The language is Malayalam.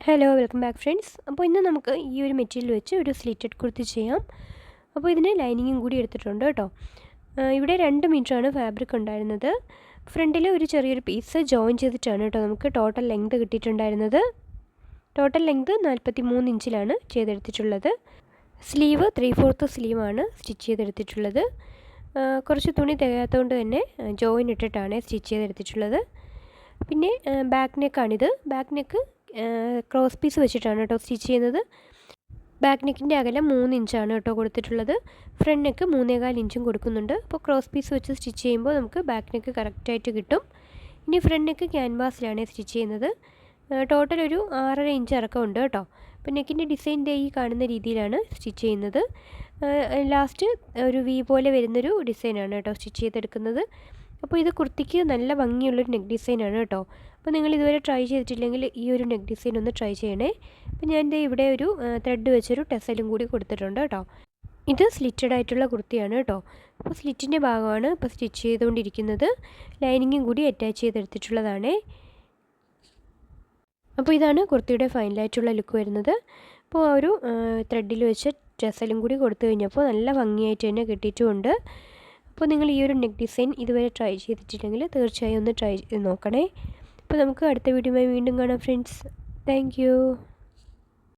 Hello welcome back friends. അപ്പോൾ ഇന്ന് നമുക്ക് ഈ ഒരു മെറ്റീരിയൽ വെച്ച് ഒരു സ്ലിറ്റഡ് കുർത്തി ചെയ്യാം. അപ്പോൾ ഇതിന് ലൈനിങ്ങും കൂടി എടുത്തിട്ടുണ്ട് കേട്ടോ. ഇവിടെ 2 മീറ്ററാണ് ഫാബ്രിക് ഉണ്ടായിരുന്നത്. ഫ്രണ്ടിൽ ഒരു ചെറിയൊരു പീസ് ജോയിൻ ചെയ്തിട്ടാണ് കേട്ടോ നമുക്ക് ടോട്ടൽ ലെങ്ത് കിട്ടിയിട്ടുണ്ടായിരുന്നത്. ടോട്ടൽ ലെങ്ത് 43 ഇഞ്ചിലാണ് ചെയ്തെടുത്തിട്ടുള്ളത്. സ്ലീവ് 3/4 സ്ലീവാണ് സ്റ്റിച്ച് ചെയ്തെടുത്തിട്ടുള്ളത്. കുറച്ച് തുണി തികയാത്തതുകൊണ്ട് തന്നെ ജോയിൻ ഇട്ടിട്ടാണ് സ്റ്റിച്ച് ചെയ്തെടുത്തിട്ടുള്ളത്. പിന്നെ ബാക്ക് നെക്കാണിത്. ബാക്ക് നെക്ക് ക്രോസ് പീസ് വെച്ചിട്ടാണ് കേട്ടോ സ്റ്റിച്ച് ചെയ്യുന്നത്. ബാക്ക് നെക്കിൻ്റെ അകലം 3 ഇഞ്ചാണ് കേട്ടോ കൊടുത്തിട്ടുള്ളത്. ഫ്രണ്ട് നെക്ക് 3.25 ഇഞ്ചും കൊടുക്കുന്നുണ്ട്. അപ്പോൾ ക്രോസ് പീസ് വെച്ച് സ്റ്റിച്ച് ചെയ്യുമ്പോൾ നമുക്ക് ബാക്ക് നെക്ക് കറക്റ്റായിട്ട് കിട്ടും. ഇനി ഫ്രണ്ട് നെക്ക് ക്യാൻവാസിലാണ് സ്റ്റിച്ച് ചെയ്യുന്നത്. ടോട്ടൽ ഒരു 6.5 ഇഞ്ച് ഇറക്കമുണ്ട് കേട്ടോ. അപ്പോൾ നെക്കിൻ്റെ ഡിസൈൻ ഈ കാണുന്ന രീതിയിലാണ് സ്റ്റിച്ച് ചെയ്യുന്നത്. ലാസ്റ്റ് ഒരു വി പോലെ വരുന്നൊരു ഡിസൈനാണ് കേട്ടോ സ്റ്റിച്ച് ചെയ്തെടുക്കുന്നത്. അപ്പോൾ ഇത് കുർത്തിക്ക് നല്ല ഭംഗിയുള്ളൊരു നെക്ക് ഡിസൈനാണ് കേട്ടോ. അപ്പോൾ നിങ്ങൾ ഇതുവരെ ട്രൈ ചെയ്തിട്ടില്ലെങ്കിൽ ഈ ഒരു നെക്ക് ഡിസൈൻ ഒന്ന് ട്രൈ ചെയ്യണേ. അപ്പോൾ ഞാൻ ഇവിടെ ഒരു ത്രെഡ് വെച്ചൊരു ടെസലും കൂടി കൊടുത്തിട്ടുണ്ട് കേട്ടോ. ഇത് സ്ലിറ്റഡ് ആയിട്ടുള്ള കുർത്തിയാണ് കേട്ടോ. അപ്പോൾ സ്ലിറ്റിൻ്റെ ഭാഗമാണ് ഇപ്പോൾ സ്റ്റിച്ച് ചെയ്തുകൊണ്ടിരിക്കുന്നത്. ലൈനിങ്ങും കൂടി അറ്റാച്ച് ചെയ്തെടുത്തിട്ടുള്ളതാണ്. അപ്പോൾ ഇതാണ് കുർത്തിയുടെ ഫൈനലായിട്ടുള്ള ലുക്ക് വരുന്നത്. അപ്പോൾ ആ ഒരു ത്രെഡിൽ വെച്ച് ടെസലും കൂടി കൊടുത്തു കഴിഞ്ഞപ്പോൾ നല്ല ഭംഗിയായിട്ട് തന്നെ കിട്ടിയിട്ടുമുണ്ട്. അപ്പോൾ നിങ്ങൾ ഈ ഒരു നെക്ക് ഡിസൈൻ ഇതുവരെ ട്രൈ ചെയ്തിട്ടില്ലെങ്കിൽ തീർച്ചയായും ഒന്ന് ട്രൈ ചെയ്ത് നോക്കണേ. അപ്പോൾ നമുക്ക് അടുത്ത വീഡിയോയുമായി വീണ്ടും കാണാം ഫ്രണ്ട്സ്. താങ്ക്